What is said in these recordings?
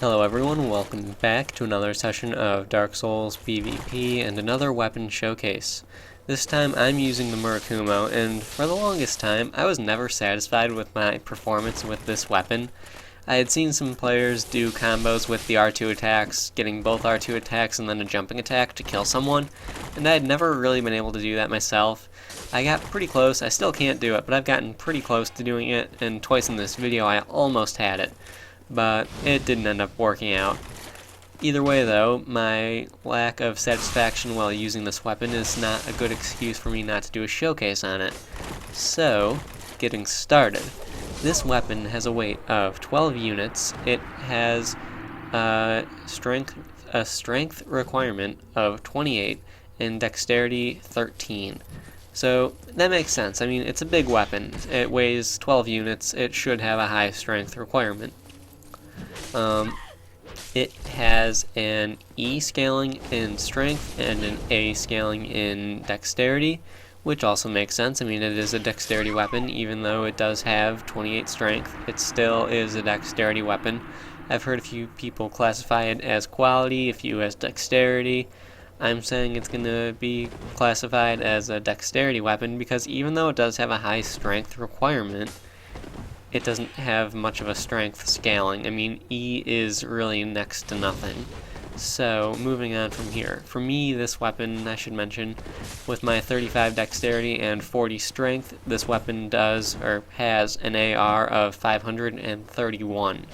Hello everyone, welcome back to another session of Dark Souls PvP and another weapon showcase. This time I'm using the Murakumo, and for the longest time I was never satisfied with my performance with this weapon. I had seen some players do combos with the R2 attacks, getting both R2 attacks and then a jumping attack to kill someone, and I had never really been able to do that myself. I got pretty close. I still can't do it, but I've gotten pretty close to doing it, and twice in this video I almost had it. But it didn't end up working out. Either way though, my lack of satisfaction while using this weapon is not a good excuse for me not to do a showcase on it. So, getting started. This weapon has a weight of 12 units. It has a strength requirement of 28 and dexterity 13. So that makes sense. I mean, it's a big weapon. It weighs 12 units. It should have a high strength requirement. It has an E scaling in strength and an A scaling in dexterity, which also makes sense. I mean, it is a dexterity weapon, even though it does have 28 strength. It still is a dexterity weapon. I've heard a few people classify it as quality, a few as dexterity. I'm saying it's going to be classified as a dexterity weapon because even though it does have a high strength requirement, it doesn't have much of a strength scaling. I mean, E is really next to nothing. So, moving on from here. For me, this weapon, I should mention, with my 35 dexterity and 40 strength, this weapon does, or has, an AR of 531.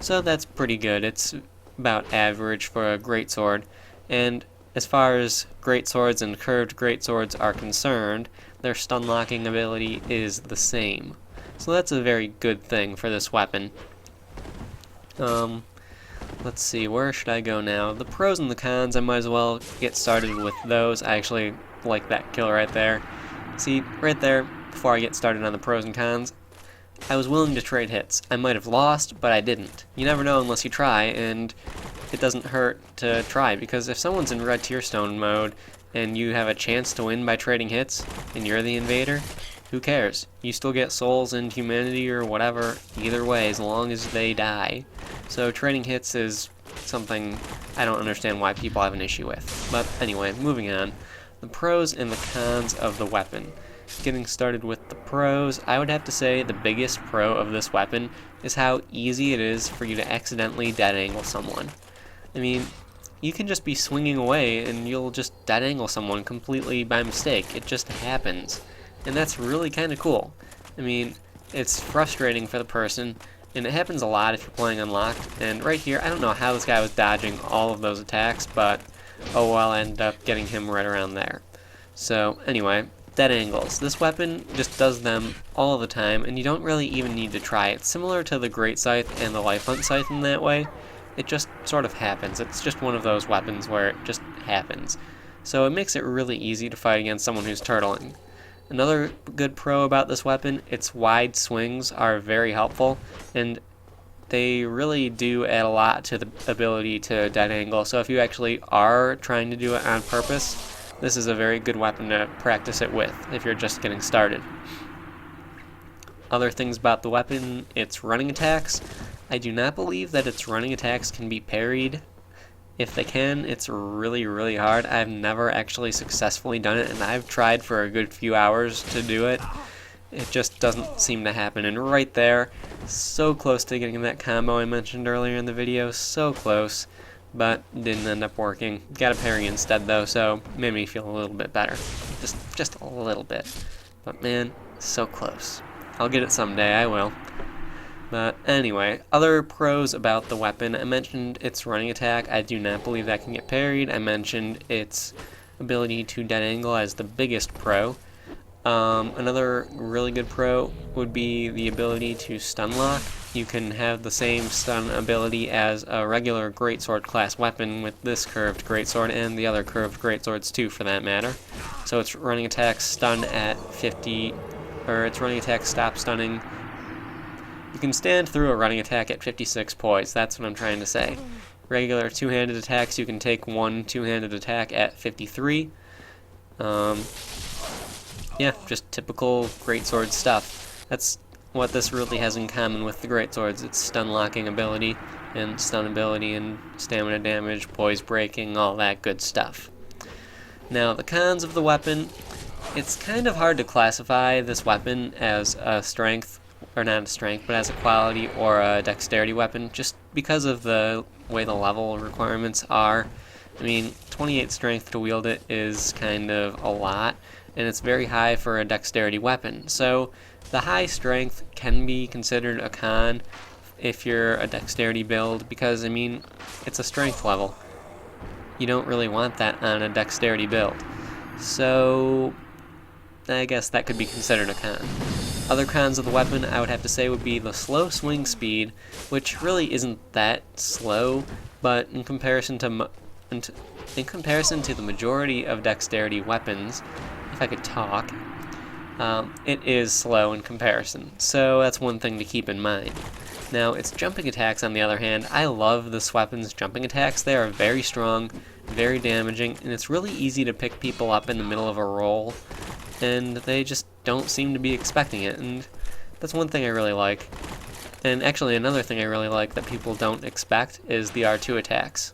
So that's pretty good. It's about average for a greatsword. And as far as greatswords and curved greatswords are concerned, their stun locking ability is the same. So that's a very good thing for this weapon. Let's see, where should I go now? The pros and the cons, I might as well get started with those. I actually like that kill right there. See, right there, before I get started on the pros and cons, I was willing to trade hits. I might have lost, but I didn't. You never know unless you try, and it doesn't hurt to try, because if someone's in red tier stone mode, and you have a chance to win by trading hits, and you're the invader, who cares? You still get souls and humanity or whatever, either way, as long as they die. So trading hits is something I don't understand why people have an issue with. But anyway, moving on. The pros and the cons of the weapon. Getting started with the pros, I would have to say the biggest pro of this weapon is how easy it is for you to accidentally dead angle someone. I mean, you can just be swinging away and you'll just dead angle someone completely by mistake. It just happens. And that's really kind of cool. I mean, it's frustrating for the person, and it happens a lot if you're playing unlocked. And right here, I don't know how this guy was dodging all of those attacks, but oh well, I ended up getting him right around there. So anyway, dead angles. This weapon just does them all the time, and you don't really even need to try it. Similar to the Great Scythe and the Life Hunt Scythe in that way, it just sort of happens. It's just one of those weapons where it just happens. So it makes it really easy to fight against someone who's turtling. Another good pro about this weapon, its wide swings are very helpful, and they really do add a lot to the ability to dead angle. So if you actually are trying to do it on purpose, this is a very good weapon to practice it with if you're just getting started. Other things about the weapon, its running attacks. I do not believe that its running attacks can be parried. If they can, it's really, really hard. I've never actually successfully done it, and I've tried for a good few hours to do it. It just doesn't seem to happen. And right there, so close to getting that combo I mentioned earlier in the video, so close, but didn't end up working. Got a parry instead though, so made me feel a little bit better. Just a little bit. But man, so close. I'll get it someday, I will. But anyway, other pros about the weapon. I mentioned its running attack. I do not believe that can get parried. I mentioned its ability to dead angle as the biggest pro. Another really good pro would be the ability to stun lock. You can have the same stun ability as a regular greatsword class weapon with this curved greatsword and the other curved greatswords too, for that matter. So its running attack stun at 50, or its running attack stop stunning. You can stand through a running attack at 56 poise, that's what I'm trying to say. Regular two-handed attacks, you can take one two-handed attack at 53. Yeah, just typical greatsword stuff. That's what this really has in common with the greatswords. It's stun locking ability, and stun ability, and stamina damage, poise breaking, all that good stuff. Now, the cons of the weapon, it's kind of hard to classify this weapon as a strength, or not a strength, but as a quality or a dexterity weapon, just because of the way the level requirements are. I mean, 28 strength to wield it is kind of a lot, and it's very high for a dexterity weapon. So the high strength can be considered a con if you're a dexterity build, because, I mean, it's a strength level. You don't really want that on a dexterity build. So I guess that could be considered a con. Other cons of the weapon, I would have to say, would be the slow swing speed, which really isn't that slow, but in comparison to the majority of dexterity weapons, if I could talk, it is slow in comparison. So that's one thing to keep in mind. Now, its jumping attacks, on the other hand, I love this weapon's jumping attacks. They are very strong, very damaging, and it's really easy to pick people up in the middle of a roll, and they just don't seem to be expecting it, and that's one thing I really like. And actually, another thing I really like that people don't expect is the R2 attacks.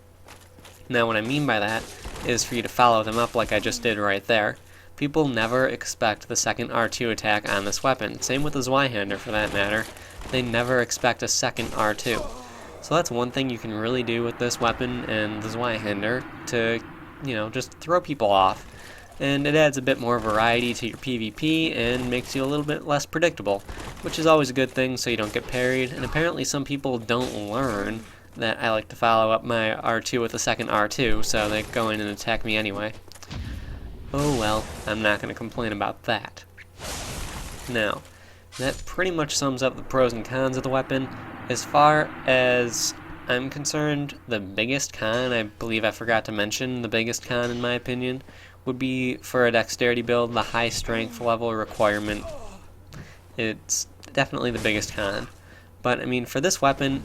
Now, what I mean by that is for you to follow them up like I just did right there. People never expect the second R2 attack on this weapon. Same with the Zweihander, for that matter. They never expect a second R2. So that's one thing you can really do with this weapon and the Zweihander to, just throw people off. And it adds a bit more variety to your PvP and makes you a little bit less predictable, which is always a good thing so you don't get parried. And apparently some people don't learn that I like to follow up my R2 with a second R2, so they go in and attack me anyway. Oh well, I'm not going to complain about that. Now, that pretty much sums up the pros and cons of the weapon. As far as I'm concerned, the biggest con, I believe I forgot to mention, the biggest con in my opinion, would be for a dexterity build, the high strength level requirement. It's definitely the biggest con. But I mean, for this weapon,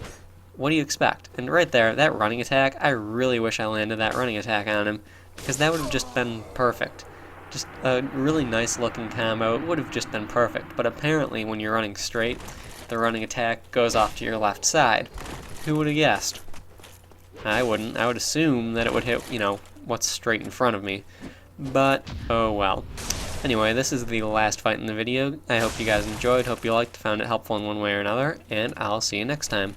what do you expect? And right there, that running attack, I really wish I landed that running attack on him, because that would have just been perfect. Just a really nice looking combo. It would have just been perfect, but apparently when you're running straight, the running attack goes off to your left side. Who would have guessed? I wouldn't. I would assume that it would hit, what's straight in front of me. But, oh well. Anyway, this is the last fight in the video. I hope you guys enjoyed, hope you liked, found it helpful in one way or another, and I'll see you next time.